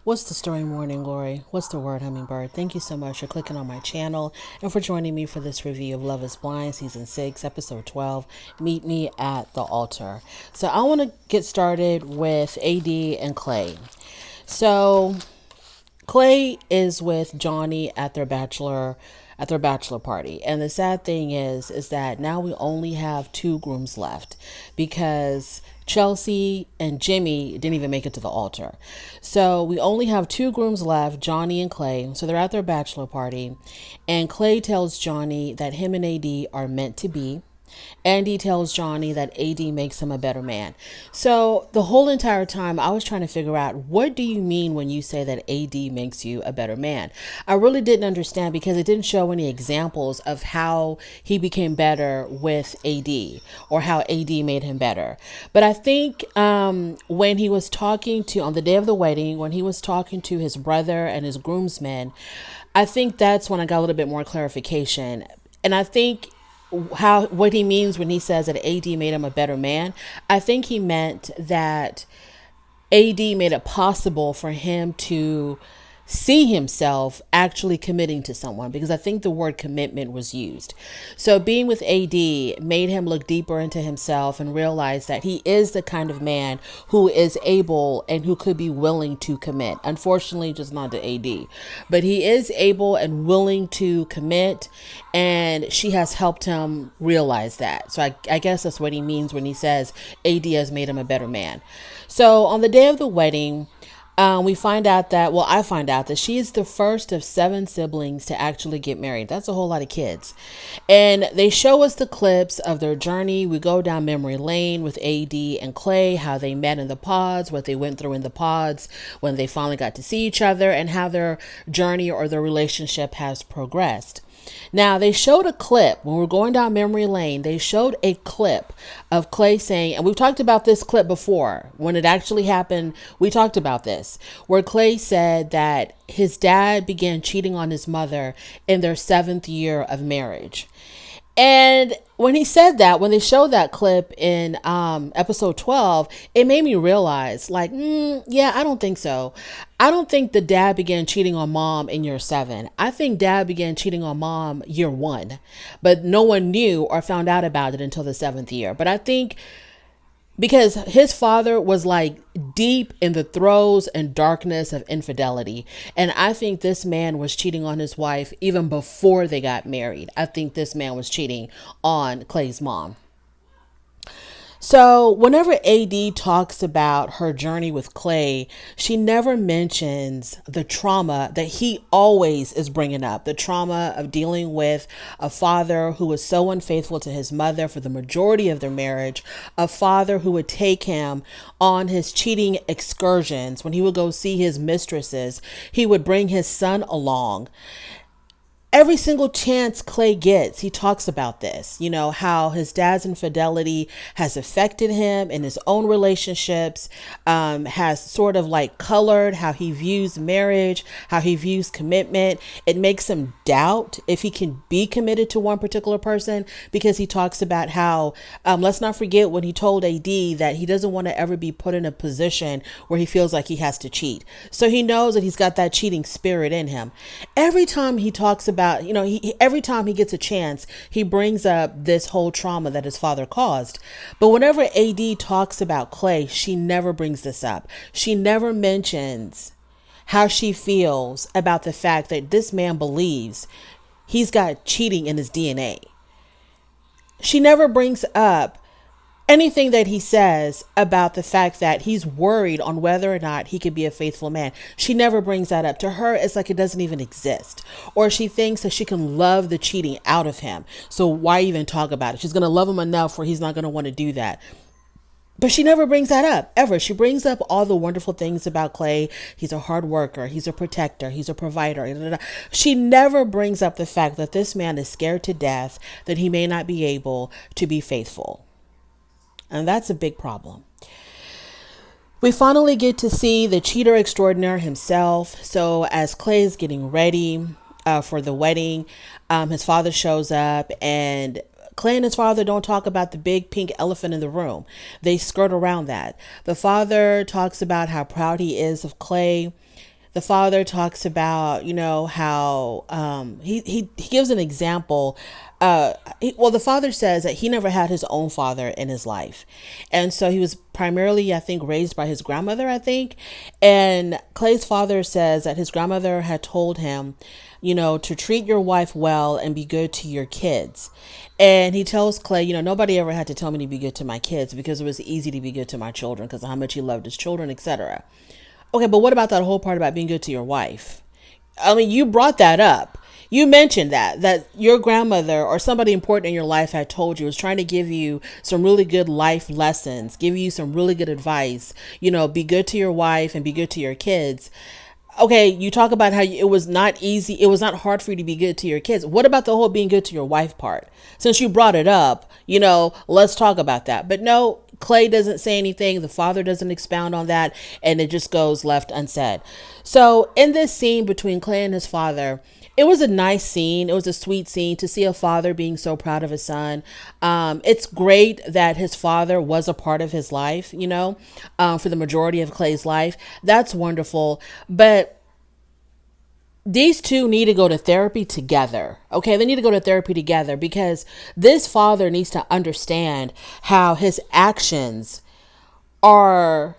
What's the story, Morning Glory? What's the word, Hummingbird? Thank you so much for clicking on my channel and for joining me for this review of Love is Blind, Season 6, Episode 12, Meet Me at the Altar. So I want to get started with AD and Clay. So Clay is with Johnny at their bachelor party. And the sad thing is that now we only have two grooms left because Chelsea and Jimmy didn't even make it to the altar. So we only have two grooms left, Johnny and Clay. So they're at their bachelor party. And Clay tells Johnny that him and AD are meant to be. Andy tells Johnny that AD makes him a better man. So the whole entire time I was trying to figure out, what do you mean when you say that AD makes you a better man? I really didn't understand because it didn't show any examples of how he became better with AD or how AD made him better. But I think when he was talking to, on the day of the wedding, when he was talking to his brother and his groomsmen, I think that's when I got a little bit more clarification. And I think what he means when he says that AD made him a better man, I think he meant that AD made it possible for him to see himself actually committing to someone, because I think the word commitment was used. So being with AD made him look deeper into himself and realize that he is the kind of man who is able and who could be willing to commit. Unfortunately, just not to AD, but he is able and willing to commit, and she has helped him realize that. So I guess that's what he means when he says AD has made him a better man. So on the day of the wedding, I find out that she is the first of 7 siblings to actually get married. That's a whole lot of kids. And they show us the clips of their journey. We go down memory lane with AD and Clay, how they met in the pods, what they went through in the pods when they finally got to see each other, and how their journey or their relationship has progressed. Now, they showed a clip when we're going down memory lane. They showed a clip of Clay saying, and we've talked about this clip before, when it actually happened, we talked about this, where Clay said that his dad began cheating on his mother in their 7th year of marriage. And when he said that, when they showed that clip in episode 12, it made me realize, yeah, I don't think so. I don't think the dad began cheating on mom in year 7. I think dad began cheating on mom year 1, but no one knew or found out about it until the 7th year. But I think because his father was deep in the throes and darkness of infidelity. And I think this man was cheating on his wife even before they got married. I think this man was cheating on Clay's mom. So whenever AD talks about her journey with Clay, she never mentions the trauma that he always is bringing up, the trauma of dealing with a father who was so unfaithful to his mother for the majority of their marriage, a father who would take him on his cheating excursions. When he would go see his mistresses, he would bring his son along. Every single chance Clay gets, he talks about this, how his dad's infidelity has affected him in his own relationships, has sort of colored how he views marriage, how he views commitment. It makes him doubt if he can be committed to one particular person, because he talks about how, let's not forget when he told AD that he doesn't want to ever be put in a position where he feels like he has to cheat. So he knows that he's got that cheating spirit in him. Every time he talks about, every time he gets a chance, he brings up this whole trauma that his father caused. But whenever AD talks about Clay, she never brings this up. She never mentions how she feels about the fact that this man believes he's got cheating in his DNA. She never brings up anything that he says about the fact that he's worried on whether or not he could be a faithful man. She never brings that up. To her, it's like it doesn't even exist. Or she thinks that she can love the cheating out of him. So why even talk about it? She's going to love him enough where he's not going to want to do that. But she never brings that up, ever. She brings up all the wonderful things about Clay. He's a hard worker. He's a protector. He's a provider. She never brings up the fact that this man is scared to death that he may not be able to be faithful. And that's a big problem. We finally get to see the cheater extraordinaire himself. So as Clay is getting ready for the wedding, his father shows up, and Clay and his father don't talk about the big pink elephant in the room. They skirt around that. The father talks about how proud he is of Clay. The father talks about, how he gives an example. The father says that he never had his own father in his life. And so he was primarily, I think, raised by his grandmother, I think. And Clay's father says that his grandmother had told him, to treat your wife well and be good to your kids. And he tells Clay, nobody ever had to tell me to be good to my kids because it was easy to be good to my children because of how much he loved his children, etc. Okay, but what about that whole part about being good to your wife? I mean, you brought that up. You mentioned that your grandmother or somebody important in your life had told you, was trying to give you some really good life lessons, give you some really good advice, be good to your wife and be good to your kids. Okay, you talk about how it was not easy. It was not hard for you to be good to your kids. What about the whole being good to your wife part? Since you brought it up, let's talk about that. But no, Clay doesn't say anything. The father doesn't expound on that. And it just goes left unsaid. So in this scene between Clay and his father, it was a nice scene. It was a sweet scene to see a father being so proud of his son. It's great that his father was a part of his life, for the majority of Clay's life. That's wonderful. But these two need to go to therapy together. Okay, they need to go to therapy together because this father needs to understand how his actions are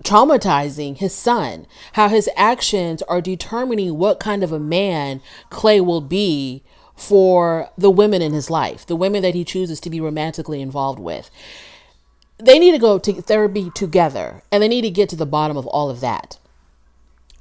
traumatizing his son, how his actions are determining what kind of a man Clay will be for the women in his life, the women that he chooses to be romantically involved with. They need to go to therapy together and they need to get to the bottom of all of that.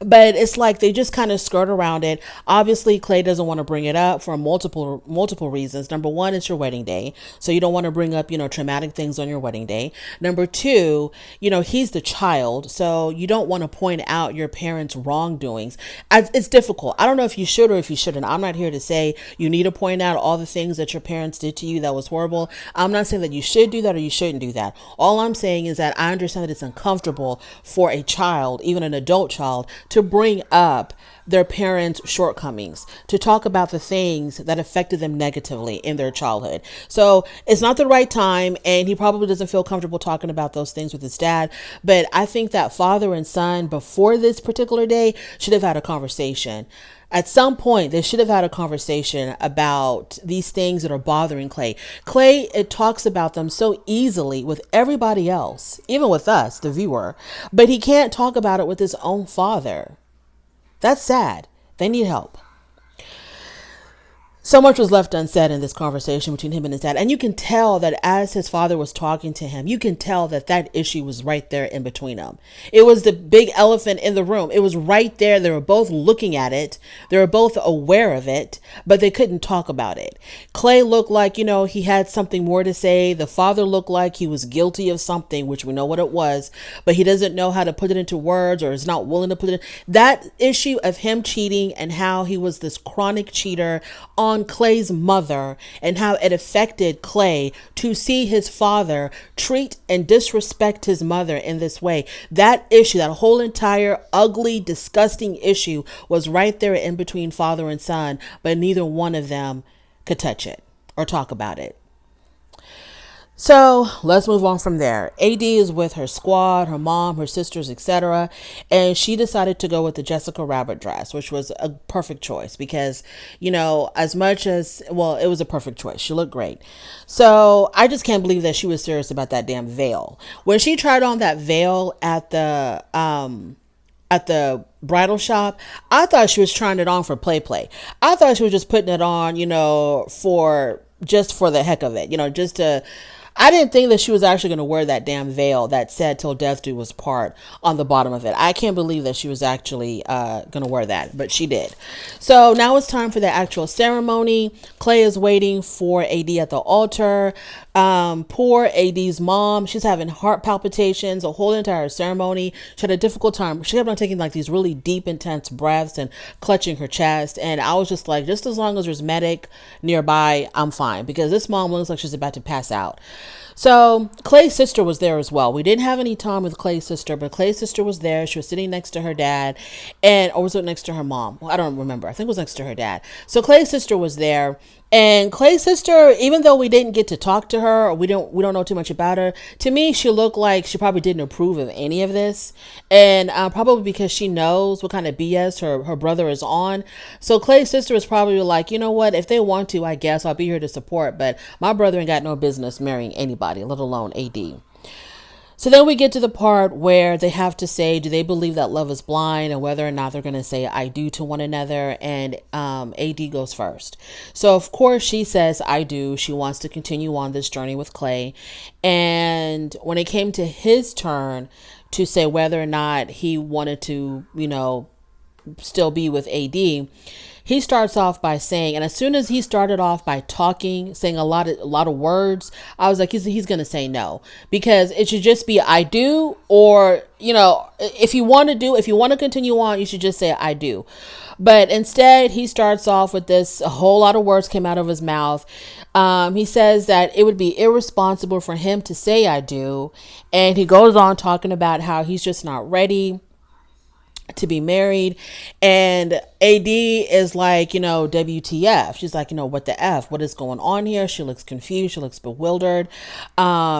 But it's like they just kind of skirt around it. Obviously, Clay doesn't want to bring it up for multiple reasons. Number one, it's your wedding day. So you don't want to bring up, traumatic things on your wedding day. Number two, he's the child. So you don't want to point out your parents' wrongdoings. It's difficult. I don't know if you should or if you shouldn't. I'm not here to say you need to point out all the things that your parents did to you that was horrible. I'm not saying that you should do that or you shouldn't do that. All I'm saying is that I understand that it's uncomfortable for a child, even an adult child, to bring up their parents' shortcomings, to talk about the things that affected them negatively in their childhood. So it's not the right time, and he probably doesn't feel comfortable talking about those things with his dad. But I think that father and son before this particular day should have had a conversation. At some point, they should have had a conversation about these things that are bothering Clay. Clay, it talks about them so easily with everybody else, even with us, the viewer, but he can't talk about it with his own father. That's sad. They need help. So much was left unsaid in this conversation between him and his dad. And you can tell that as his father was talking to him, you can tell that that issue was right there in between them. It was the big elephant in the room. It was right there. They were both looking at it. They were both aware of it, but they couldn't talk about it. Clay looked like, he had something more to say. The father looked like he was guilty of something, which we know what it was, but he doesn't know how to put it into words or is not willing to put it in. That issue of him cheating and how he was this chronic cheater on Clay's mother and how it affected Clay to see his father treat and disrespect his mother in this way. That issue, that whole entire ugly, disgusting issue was right there in between father and son, but neither one of them could touch it or talk about it. So let's move on from there. AD is with her squad, her mom, her sisters, etc. And she decided to go with the Jessica Rabbit dress, which was a perfect choice because, as much as, it was a perfect choice. She looked great. So I just can't believe that she was serious about that damn veil. When she tried on that veil at the bridal shop, I thought she was trying it on for play. I thought she was just putting it on, for the heck of it, just to... I didn't think that she was actually going to wear that damn veil that said "Till Death Do Us Part" on the bottom of it. I can't believe that she was actually going to wear that, but she did. So now it's time for the actual ceremony. Clay is waiting for AD at the altar. Poor AD's mom, she's having heart palpitations the whole entire ceremony. She had a difficult time. She kept on taking like these really deep, intense breaths and clutching her chest. And I was just like, just as long as there's medic nearby, I'm fine, because this mom looks like she's about to pass out. So Clay's sister was there as well. We didn't have any time with Clay's sister, but Clay's sister was there. She was sitting next to her dad, or was it next to her mom? Well, I don't remember. I think it was next to her dad. So Clay's sister was there, and Clay's sister, even though we didn't get to talk to her, or we don't know too much about her. To me, she looked like she probably didn't approve of any of this, and probably because she knows what kind of BS her brother is on. So Clay's sister is probably like, you know what? If they want to, I guess I'll be here to support. But my brother ain't got no business marrying anybody, let alone AD. So then we get to the part where they have to say, do they believe that love is blind, and whether or not they're going to say I do to one another. And AD goes first. So of course she says I do. She wants to continue on this journey with Clay. And when it came to his turn to say whether or not he wanted to, still be with AD, he starts off by saying, and as soon as he started off by talking, saying a lot of words, I was like, he's going to say no, because it should just be I do, or, if you want to continue on, you should just say I do. But instead, he starts off with this, a whole lot of words came out of his mouth. He says that it would be irresponsible for him to say I do. And he goes on talking about how he's just not ready to be married. And AD is like, WTF. She's like, what the F? What is going on here? She looks confused. She looks bewildered.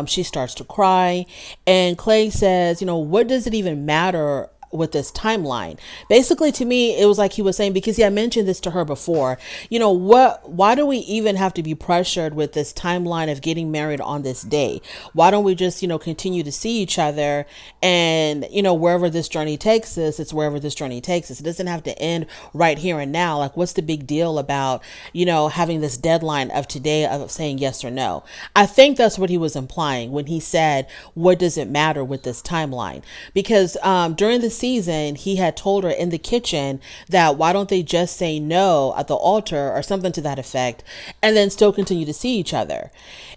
She starts to cry. And Clay says, what does it even matter with this timeline? Basically, to me, it was like he was saying, because I mentioned this to her before, why do we even have to be pressured with this timeline of getting married on this day? Why don't we just, continue to see each other, and, wherever this journey takes us, it's wherever this journey takes us. It doesn't have to end right here and now. Like, what's the big deal about, having this deadline of today of saying yes or no? I think that's what he was implying when he said, what does it matter with this timeline? Because during the season, he had told her in the kitchen that why don't they just say no at the altar or something to that effect, and then still continue to see each other.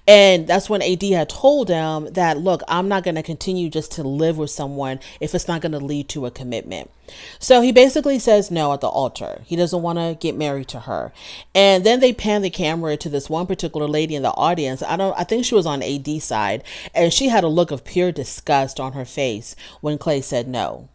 And that's when AD had told him that, look, I'm not going to continue just to live with someone if it's not going to lead to a commitment. So he basically says no at the altar. He doesn't want to get married to her. And then they pan the camera to this one particular lady in the audience. I think she was on AD's side, and she had a look of pure disgust on her face when Clay said no.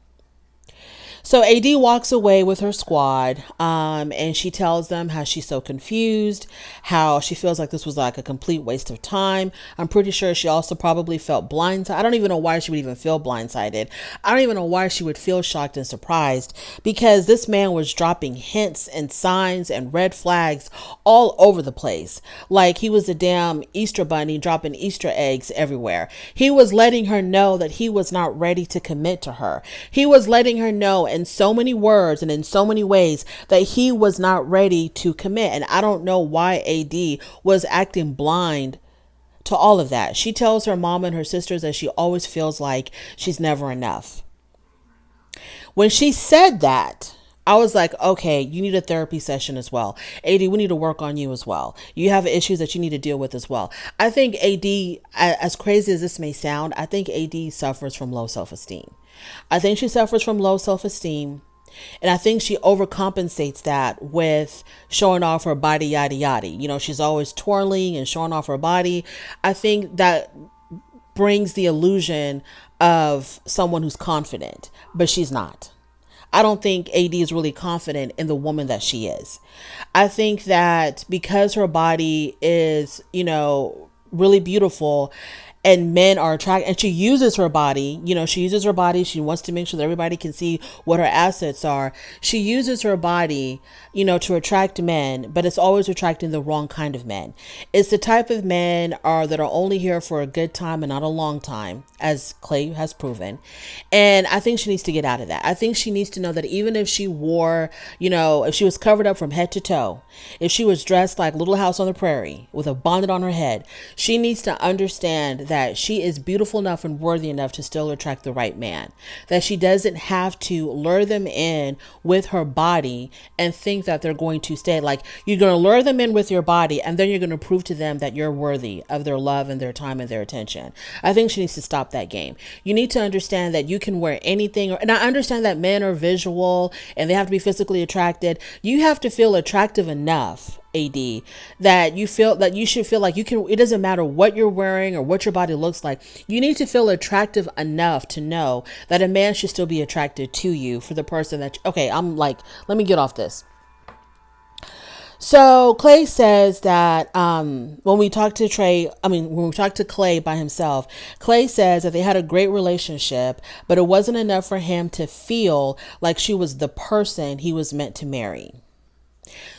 So AD walks away with her squad, and she tells them how she's so confused, how she feels like this was like a complete waste of time. I'm pretty sure she also probably felt blindsided. I don't even know why she would even feel blindsided. I don't even know why she would feel shocked and surprised, because this man was dropping hints and signs and red flags all over the place. Like he was a damn Easter bunny dropping Easter eggs everywhere. He was letting her know that he was not ready to commit to her. He was letting her know in so many words and in so many ways that he was not ready to commit. And I don't know why AD was acting blind to all of that. She tells her mom and her sisters that she always feels like she's never enough. When she said that, I was like, okay, you need a therapy session as well. AD, we need to work on you as well. You have issues that you need to deal with as well. I think AD, as crazy as this may sound, I think AD suffers from low self-esteem. I think she suffers from low self-esteem. And I think she overcompensates that with showing off her body, yada, yada. She's always twirling and showing off her body. I think that brings the illusion of someone who's confident, but she's not. I don't think AD is really confident in the woman that she is. I think that because her body is, really beautiful, and men are attracted, and she uses her body, she wants to make sure that everybody can see what her assets are. She uses her body, to attract men, but it's always attracting the wrong kind of men. It's the type of men that are only here for a good time and not a long time, as Clay has proven. And I think she needs to get out of that. I think she needs to know that even if she wore, if she was covered up from head to toe, if she was dressed like Little House on the Prairie with a bonnet on her head, she needs to understand that she is beautiful enough and worthy enough to still attract the right man. That she doesn't have to lure them in with her body and think that they're going to stay. Like, you're going to lure them in with your body, and then you're going to prove to them that you're worthy of their love and their time and their attention. I think she needs to stop that game. You need to understand that you can wear anything, and I understand that men are visual and they have to be physically attracted. You have to feel attractive enough AD, that you feel that you should feel like you can, it doesn't matter what you're wearing or what your body looks like. You need to feel attractive enough to know that a man should still be attracted to you for the person that, okay, I'm like, let me get off this. So Clay says that when we talked to when we talked to Clay by himself, Clay says that they had a great relationship, but it wasn't enough for him to feel like she was the person he was meant to marry.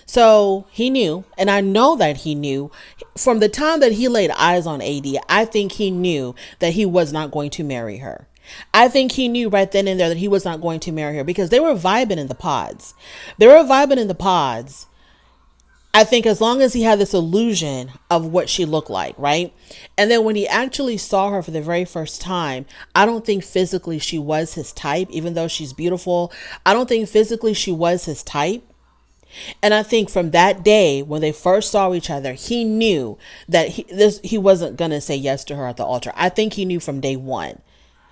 So he knew, and I know that he knew from the time that he laid eyes on AD, I think he knew that he was not going to marry her. I think he knew right then and there that he was not going to marry her because they were vibing in the pods. They were vibing in the pods. I think as long as he had this illusion of what she looked like, right? And then when he actually saw her for the very first time, I don't think physically she was his type, even though she's beautiful. I don't think physically she was his type. And I think from that day when they first saw each other, he knew that he wasn't going to say yes to her at the altar. I think he knew from day one.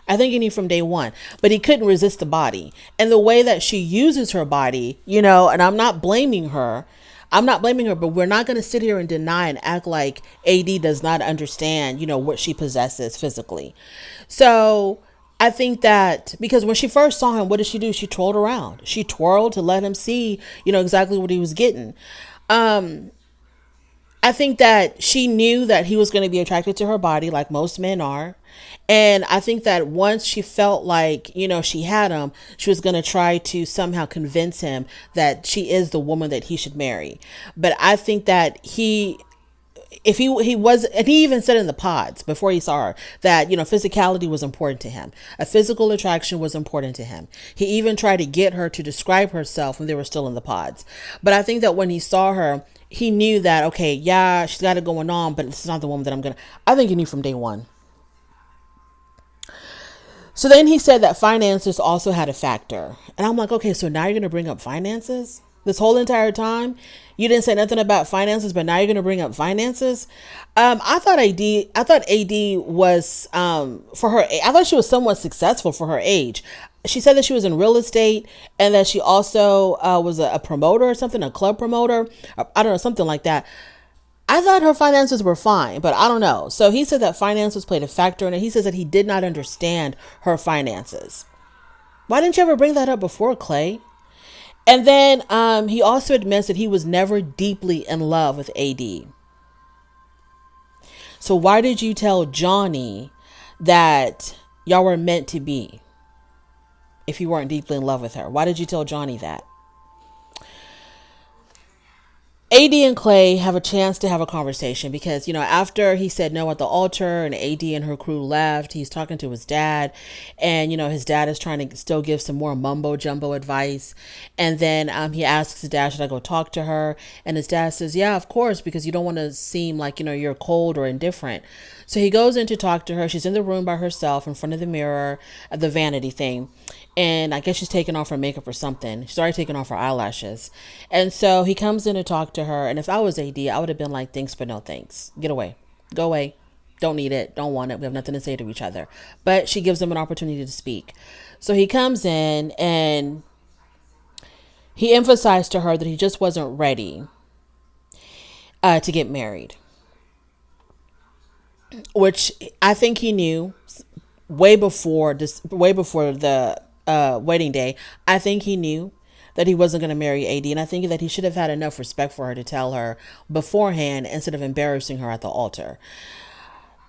I think he knew from day one, but he couldn't resist the body and the way that she uses her body, and I'm not blaming her. But we're not going to sit here and deny and act like AD does not understand, what she possesses physically. So I think that because when she first saw him, what did she do? She twirled around. She twirled to let him see, exactly what he was getting. I think that she knew that he was going to be attracted to her body like most men are. And I think that once she felt like, she had him, she was going to try to somehow convince him that she is the woman that he should marry. But I think that he was, and he even said in the pods before he saw her that, physicality was important to him. A physical attraction was important to him. He even tried to get her to describe herself when they were still in the pods. But I think that when he saw her, he knew that, okay, yeah, she's got it going on, but it's not the woman that I think he knew from day one. So then he said that finances also had a factor. And I'm like, okay, so now you're going to bring up finances? This whole entire time, you didn't say nothing about finances, but now you're going to bring up finances. I thought AD was, for her, I thought she was somewhat successful for her age. She said that she was in real estate and that she also was a promoter or something, a club promoter. I don't know, something like that. I thought her finances were fine, but I don't know. So he said that finances played a factor in it. He says that he did not understand her finances. Why didn't you ever bring that up before, Clay? And then he also admits that he was never deeply in love with AD. So why did you tell Johnny that y'all were meant to be if you weren't deeply in love with her? Why did you tell Johnny that? AD and Clay have a chance to have a conversation because, after he said no at the altar and AD and her crew left, he's talking to his dad and, his dad is trying to still give some more mumbo jumbo advice. And then he asks his dad, should I go talk to her? And his dad says, yeah, of course, because you don't want to seem like, you're cold or indifferent. So he goes in to talk to her. She's in the room by herself in front of the mirror, the vanity thing. And I guess she's taking off her makeup or something. She's already taken off her eyelashes. And so he comes in to talk to her. And if I was AD, I would have been like, thanks, but no thanks. Get away. Go away. Don't need it. Don't want it. We have nothing to say to each other. But she gives him an opportunity to speak. So he comes in and he emphasized to her that he just wasn't ready to get married. Which I think he knew way before the wedding day. I think he knew that he wasn't going to marry AD, and I think that he should have had enough respect for her to tell her beforehand instead of embarrassing her at the altar.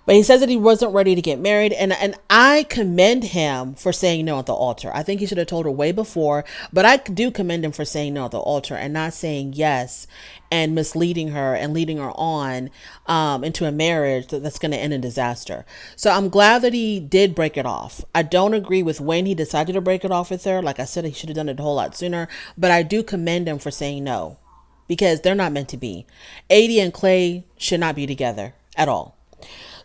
But he says that he wasn't ready to get married. And I commend him for saying no at the altar. I think he should have told her way before. But I do commend him for saying no at the altar and not saying yes and misleading her and leading her on into a marriage that's going to end in disaster. So I'm glad that he did break it off. I don't agree with when he decided to break it off with her. Like I said, he should have done it a whole lot sooner. But I do commend him for saying no because they're not meant to be. AD and Clay should not be together at all.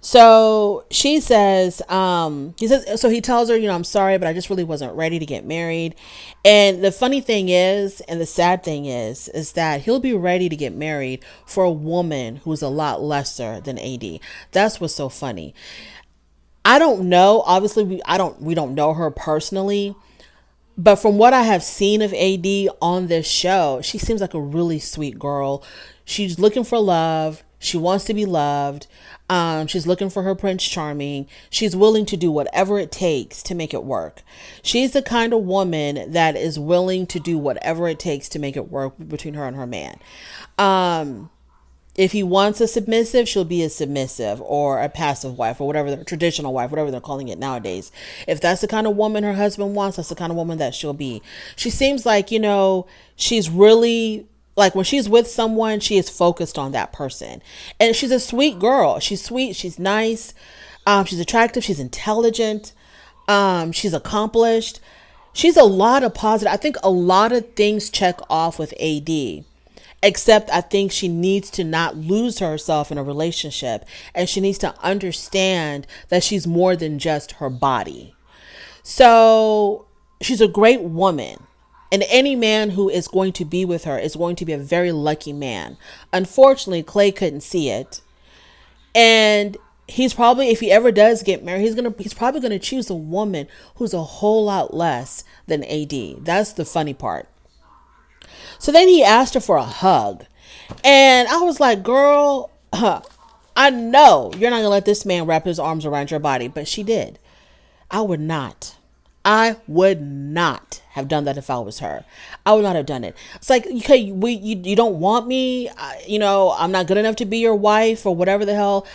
So she says, so he tells her, I'm sorry, but I just really wasn't ready to get married. And the funny thing is, and the sad thing is that he'll be ready to get married for a woman who's a lot lesser than AD. That's what's so funny. I don't know. Obviously, we don't know her personally, But from what I have seen of AD on this show, she seems like a really sweet girl. She's looking for love. She wants to be loved. She's looking for her Prince Charming. She's willing to do whatever it takes to make it work. She's the kind of woman that is willing to do whatever it takes to make it work between her and her man. If he wants a submissive, she'll be a submissive or a passive wife or whatever, the traditional wife, whatever they're calling it nowadays. If that's the kind of woman her husband wants, that's the kind of woman that she'll be. She seems like, she's really like when she's with someone, she is focused on that person. And she's a sweet girl. She's sweet. She's nice. She's attractive. She's intelligent. She's accomplished. She's a lot of positive. I think a lot of things check off with AD. Except I think she needs to not lose herself in a relationship, and she needs to understand that she's more than just her body. So she's a great woman, and any man who is going to be with her is going to be a very lucky man. Unfortunately, Clay couldn't see it. And he's probably, if he ever does get married, he's probably going to choose a woman who's a whole lot less than AD. That's the funny part. So then he asked her for a hug. And I was like, girl, I know you're not going to let this man wrap his arms around your body. But she did. I would not have done that if I was her. I would not have done it. It's like, okay, you don't want me. I'm not good enough to be your wife or whatever the hell.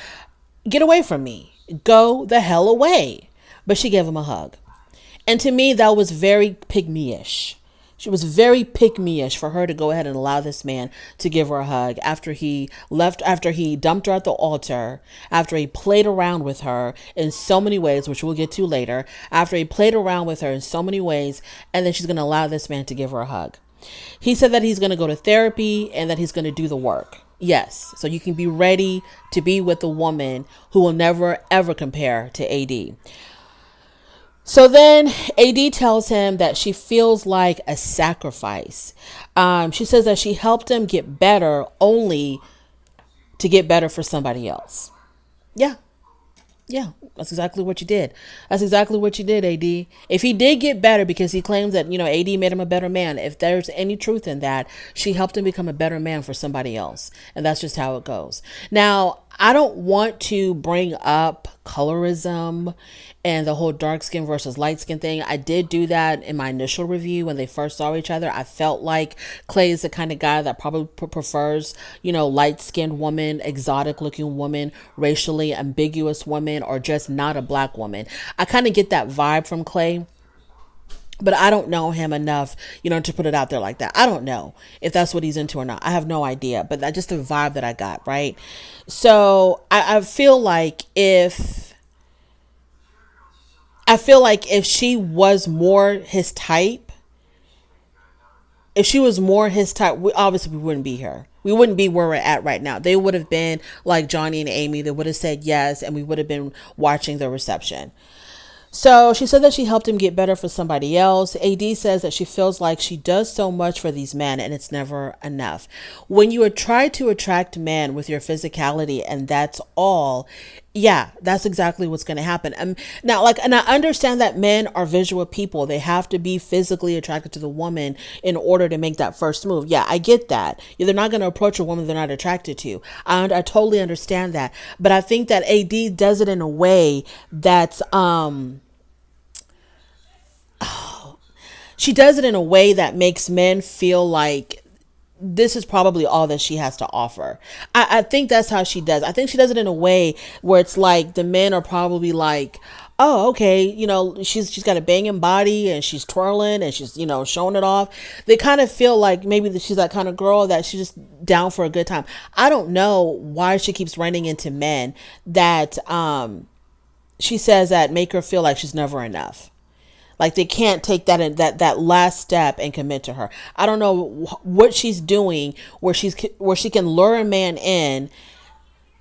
Get away from me. Go the hell away. But she gave him a hug. And to me, that was very pygmy-ish. She was very pick-me-ish for her to go ahead and allow this man to give her a hug after he left, after he dumped her at the altar, after he played around with her in so many ways, which we'll get to later, after he played around with her in so many ways, and then she's going to allow this man to give her a hug. He said that he's going to go to therapy and that he's going to do the work. Yes, so you can be ready to be with a woman who will never, ever compare to AD. So then AD tells him that she feels like a sacrifice. She says that she helped him get better only to get better for somebody else. Yeah, that's exactly what you did. That's exactly what you did, AD. If he did get better because he claims that, AD made him a better man, if there's any truth in that, she helped him become a better man for somebody else. And that's just how it goes. Now, I don't want to bring up colorism and the whole dark skin versus light skin thing. I did do that in my initial review when they first saw each other. I felt like Clay is the kind of guy that probably prefers, light skinned woman, exotic looking woman, racially ambiguous woman, or just not a black woman. I kind of get that vibe from Clay. But I don't know him enough, to put it out there like that. I don't know if that's what he's into or not. I have no idea. But that's just the vibe that I got, right? So I feel like if she was more his type, we obviously wouldn't be here. We wouldn't be where we're at right now. They would have been like Johnny and Amy. They would have said yes, and we would have been watching the reception. So she said that she helped him get better for somebody else. AD says that she feels like she does so much for these men and it's never enough. When you try to attract men with your physicality and that's all, yeah, that's exactly what's going to happen. And I understand that men are visual people. They have to be physically attracted to the woman in order to make that first move. Yeah, I get that. They're not going to approach a woman they're not attracted to. I totally understand that. But I think that AD does it in a way that's, she does it in a way that makes men feel like this is probably all that she has to offer. I think that's how she does. I think she does it in a way where it's like the men are probably like, oh, okay, she's got a banging body and she's twirling and she's, showing it off. They kind of feel like maybe she's that kind of girl that she's just down for a good time. I don't know why she keeps running into men that she says that make her feel like she's never enough. Like they can't take that last step and commit to her. I don't know what she's doing where she can lure a man in,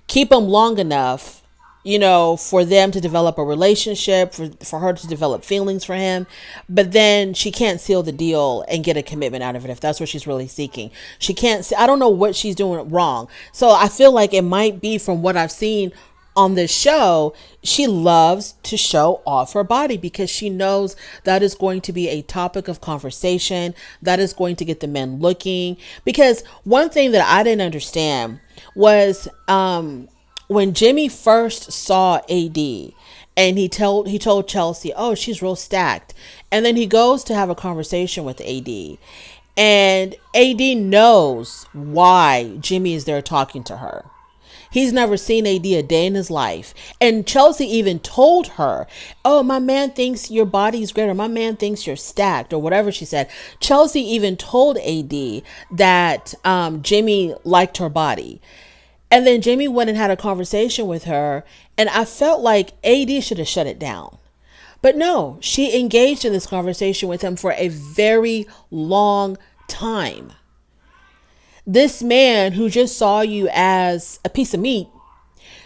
keep him long enough, for them to develop a relationship, for her to develop feelings for him. But then she can't seal the deal and get a commitment out of it if that's what she's really seeking. She can't. I don't know what she's doing wrong. So I feel like it might be from what I've seen on this show, she loves to show off her body because she knows that is going to be a topic of conversation, that is going to get the men looking. Because one thing that I didn't understand was when Jimmy first saw AD, and he told Chelsea, "Oh, she's real stacked." And then he goes to have a conversation with AD. And AD knows why Jimmy is there talking to her. He's never seen AD a day in his life. And Chelsea even told her, "Oh, my man thinks your body's great," or "My man thinks you're stacked," or whatever she said. Chelsea even told AD that Jimmy liked her body. And then Jimmy went and had a conversation with her. And I felt like AD should have shut it down. But no, she engaged in this conversation with him for a very long time. This man who just saw you as a piece of meat,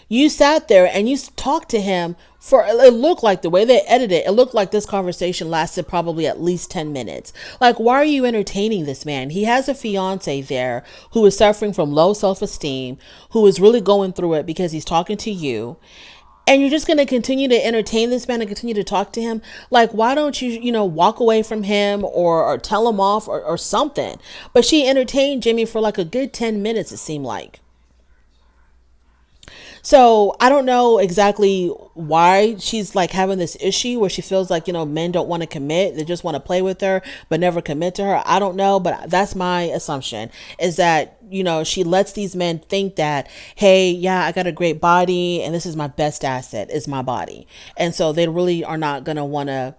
you sat there and you talked to him for, it looked like the way they edited it looked like this conversation lasted probably at least 10 minutes. Like, why are you entertaining this man? He has a fiance there who is suffering from low self-esteem, who is really going through it because he's talking to you. And you're just going to continue to entertain this man and continue to talk to him. Like, why don't you, walk away from him or tell him off or something? But she entertained Jimmy for like a good 10 minutes, it seemed like. So I don't know exactly why she's like having this issue where she feels like, men don't want to commit. They just want to play with her, but never commit to her. I don't know. But that's my assumption, is that, she lets these men think that, hey, yeah, I got a great body and this is my best asset is my body. And so they really are not going to want to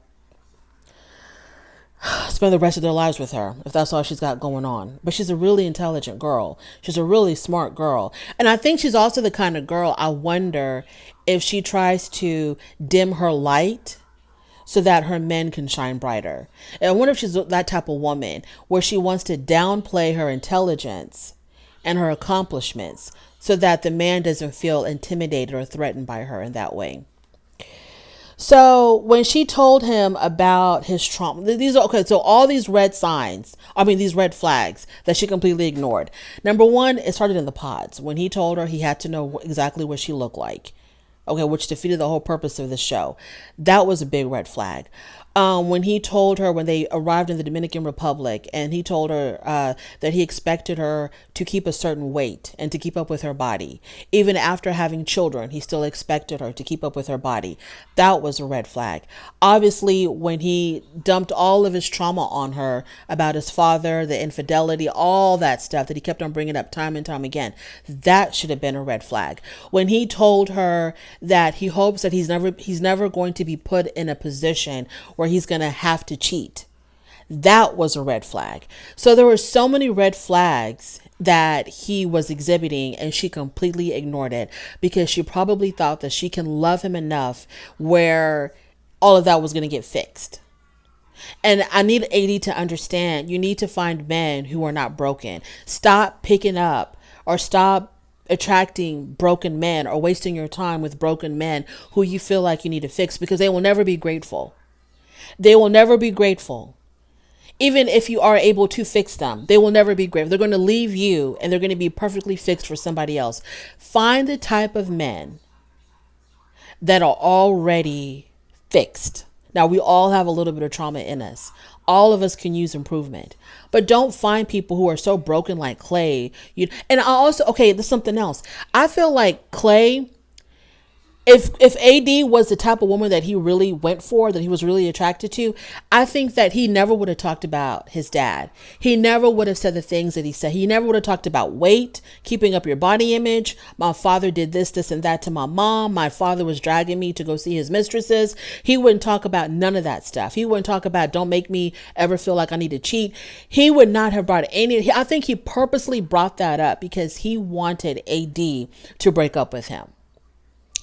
spend the rest of their lives with her if that's all she's got going on. But she's a really intelligent girl. She's a really smart girl. And I think she's also the kind of girl, I wonder if she tries to dim her light so that her men can shine brighter. And I wonder if she's that type of woman where she wants to downplay her intelligence and her accomplishments so that the man doesn't feel intimidated or threatened by her in that way. So when she told him about his trauma, so all these red flags that she completely ignored. Number one, it started in the pods when he told her he had to know exactly what she looked like. Okay, which defeated the whole purpose of the show. That was a big red flag. When he told her when they arrived in the Dominican Republic, and he told her that he expected her to keep a certain weight and to keep up with her body. Even after having children, he still expected her to keep up with her body. That was a red flag. Obviously, when he dumped all of his trauma on her about his father, the infidelity, all that stuff that he kept on bringing up time and time again, that should have been a red flag. When he told her that he hopes that he's never going to be put in a position where he's going to have to cheat. That was a red flag. So there were so many red flags that he was exhibiting, and she completely ignored it because she probably thought that she can love him enough where all of that was going to get fixed. And I need AD to understand, you need to find men who are not broken. Stop picking up or stop attracting broken men or wasting your time with broken men who you feel like you need to fix, because they will never be grateful. They will never be grateful. Even if you are able to fix them, they will never be grateful. They're going to leave you and they're going to be perfectly fixed for somebody else. Find the type of men that are already fixed. Now, we all have a little bit of trauma in us. All of us can use improvement, but don't find people who are so broken like Clay. And I also, there's something else. I feel like Clay, if AD was the type of woman that he really went for, that he was really attracted to, I think that he never would have talked about his dad. He never would have said the things that he said. He never would have talked about weight, keeping up your body image. My father did this, and that to my mom. My father was dragging me to go see his mistresses. He wouldn't talk about none of that stuff. He wouldn't talk about don't make me ever feel like I need to cheat. He would not have brought I think he purposely brought that up because he wanted AD to break up with him,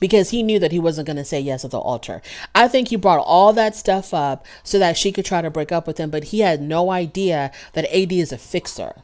because he knew that he wasn't going to say yes at the altar. I think he brought all that stuff up so that she could try to break up with him, but he had no idea that AD is a fixer.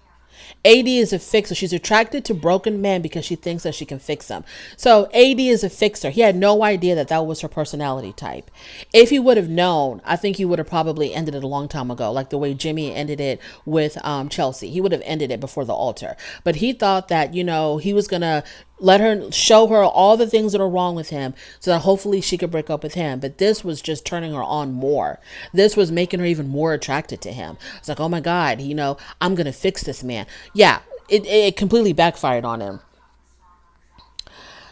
AD is a fixer. She's attracted to broken men because she thinks that she can fix them. So AD is a fixer. He had no idea that that was her personality type. If he would have known, I think he would have probably ended it a long time ago, like the way Jimmy ended it with Chelsea. He would have ended it before the altar. But he thought that, he was going to Let her show her all the things that are wrong with him so that hopefully she could break up with him. But this was just turning her on more. This was making her even more attracted to him. It's like, oh my God, I'm going to fix this man. Yeah, it completely backfired on him.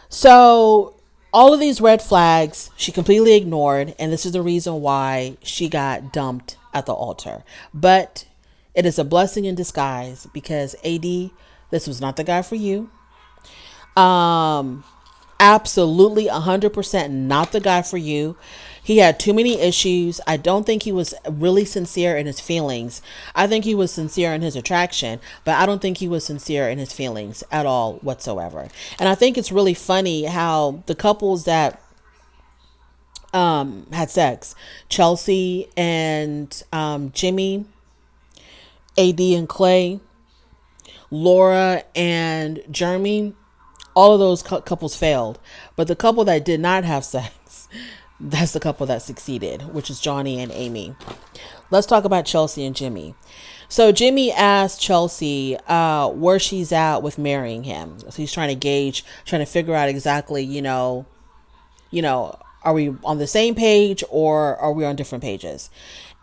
So all of these red flags she completely ignored. And this is the reason why she got dumped at the altar. But it is a blessing in disguise because AD, this was not the guy for you. Um, Absolutely 100% not the guy for you. He had too many issues. I don't think he was really sincere in his feelings. I think he was sincere in his attraction, but I don't think he was sincere in his feelings at all whatsoever. And I think it's really funny how the couples that had sex, Chelsea and Jimmy, AD and Clay, Laura and Jeremy, all of those couples failed. But the couple that did not have sex, that's the couple that succeeded, which is Johnny and Amy. Let's talk about Chelsea and Jimmy. So Jimmy asked Chelsea where she's at with marrying him. So he's trying to figure out exactly, are we on the same page or are we on different pages?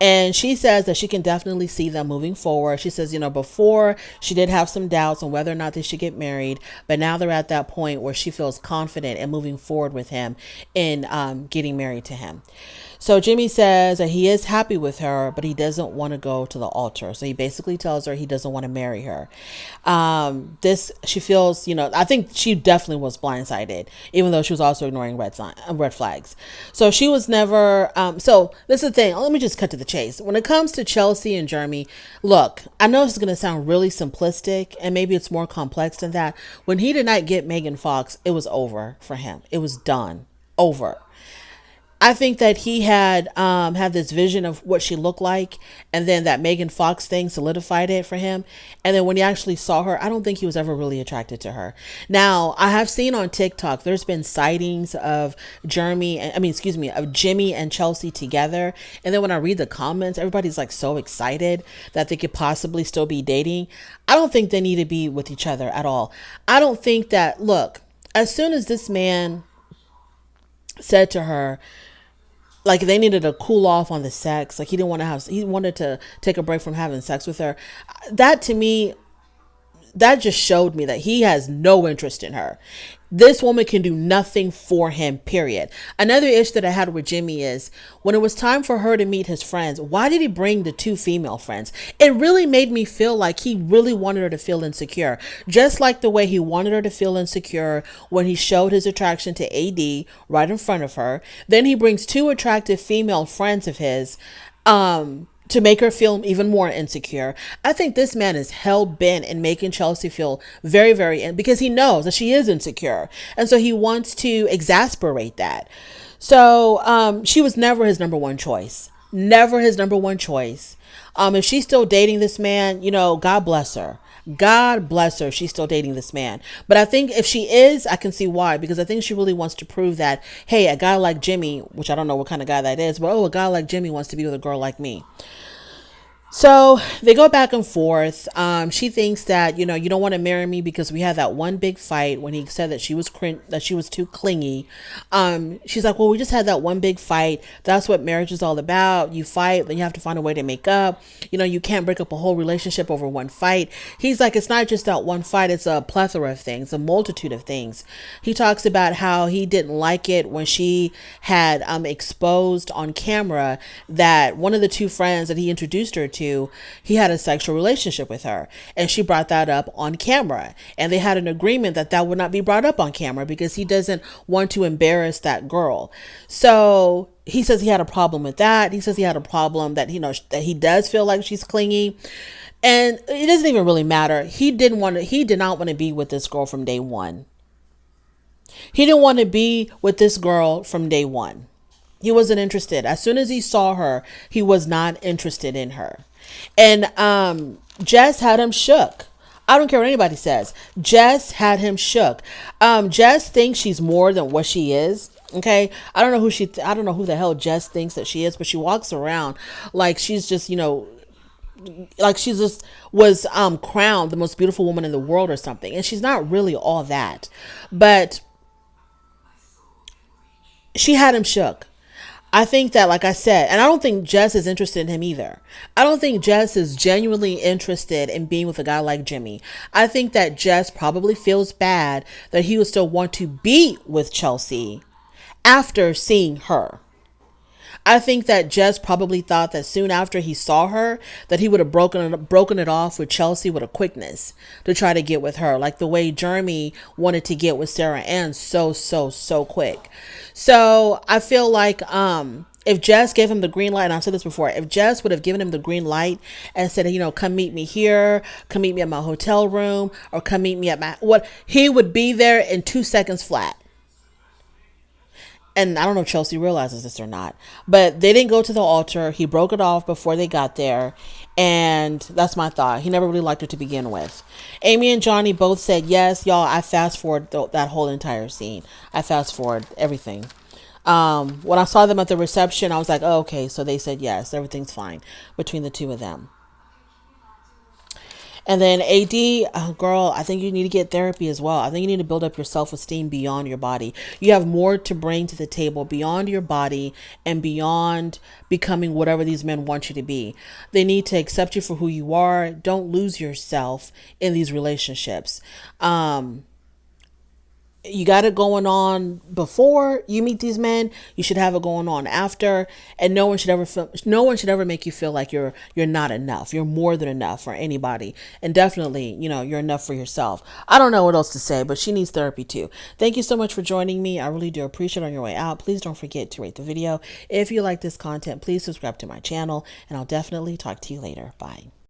And she says that she can definitely see them moving forward. She says, before she did have some doubts on whether or not they should get married, but now they're at that point where she feels confident in moving forward with him in getting married to him. So Jimmy says that he is happy with her, but he doesn't want to go to the altar. So he basically tells her he doesn't want to marry her. She feels, I think she definitely was blindsided, even though she was also ignoring red flags. So she was never, so this is the thing. Let me just cut to the chase. When it comes to Chelsea and Jeremy, look, I know this is going to sound really simplistic and maybe it's more complex than that. When he did not get Megan Fox, it was over for him. It was done. Over. I think that he had this vision of what she looked like, and then that Megan Fox thing solidified it for him. And then when he actually saw her, I don't think he was ever really attracted to her. Now, I have seen on TikTok, there's been sightings of Jimmy and Chelsea together. And then when I read the comments, everybody's like so excited that they could possibly still be dating. I don't think they need to be with each other at all. I don't think that, look, as soon as this man said to her, like they needed to cool off on the sex. Like he wanted to take a break from having sex with her. That to me, that just showed me that he has no interest in her. This woman can do nothing for him, period. Another issue that I had with Jimmy is when it was time for her to meet his friends, why did he bring the 2 female friends? It really made me feel like he really wanted her to feel insecure. Just like the way he wanted her to feel insecure when he showed his attraction to AD right in front of her. Then he brings 2 attractive female friends of his, to make her feel even more insecure. I think this man is hell bent in making Chelsea feel very, very, because he knows that she is insecure. And so he wants to exasperate that. So she was never his number one choice. Never his number one choice. If she's still dating this man, God bless her. God bless her. She's still dating this man. But I think if she is, I can see why, because I think she really wants to prove that, hey, a guy like Jimmy, which I don't know what kind of guy that is, but a guy like Jimmy wants to be with a girl like me. So they go back and forth. She thinks that, you don't want to marry me because we had that one big fight when he said that she was too clingy. She's like, well, we just had that one big fight. That's what marriage is all about. You fight, then you have to find a way to make up. You can't break up a whole relationship over one fight. He's like, it's not just that one fight. It's a plethora of things, a multitude of things. He talks about how he didn't like it when she had exposed on camera that one of the 2 friends that he introduced her to, he had a sexual relationship with her, and she brought that up on camera, and they had an agreement that would not be brought up on camera because he doesn't want to embarrass that girl. So he says he had a problem with that. He says he had a problem that that he does feel like she's clingy, and it doesn't even really matter. He did not want to be with this girl from day one. He didn't want to be with this girl from day one. He wasn't interested. As soon as he saw her, he was not interested in her. And Jess had him shook. I don't care what anybody says. Jess had him shook. Jess thinks she's more than what she is. Okay. I don't know who the hell Jess thinks that she is, but she walks around like she's just, like she just was crowned the most beautiful woman in the world or something, and she's not really all that. But she had him shook. I think that, like I said, and I don't think Jess is interested in him either. I don't think Jess is genuinely interested in being with a guy like Jimmy. I think that Jess probably feels bad that he would still want to be with Chelsea after seeing her. I think that Jess probably thought that soon after he saw her, that he would have broken it off with Chelsea with a quickness to try to get with her, like the way Jeremy wanted to get with Sarah Ann so quick. So I feel like if Jess gave him the green light, and I've said this before, if Jess would have given him the green light and said, you know, come meet me here, come meet me at my hotel room, or come meet me at my what, he would be there in 2 seconds flat. And I don't know if Chelsea realizes this or not, but they didn't go to the altar. He broke it off before they got there. And that's my thought. He never really liked her to begin with. Amy and Johnny both said yes. Y'all, I fast forward that whole entire scene. I fast forward everything. When I saw them at the reception, I was like, oh, okay. So they said yes. Everything's fine between the two of them. And then AD, girl, I think you need to get therapy as well. I think you need to build up your self-esteem beyond your body. You have more to bring to the table beyond your body and beyond becoming whatever these men want you to be. They need to accept you for who you are. Don't lose yourself in these relationships. You got it going on before you meet these men. You should have it going on after, and no one should ever make you feel like you're not enough. You're more than enough for anybody, and definitely, you know, you're enough for yourself. I don't know what else to say, but she needs therapy too. Thank you so much for joining me. I really do appreciate it. On your way out, please don't forget to rate the video. If you like this content, please subscribe to my channel, and I'll definitely talk to you later. Bye.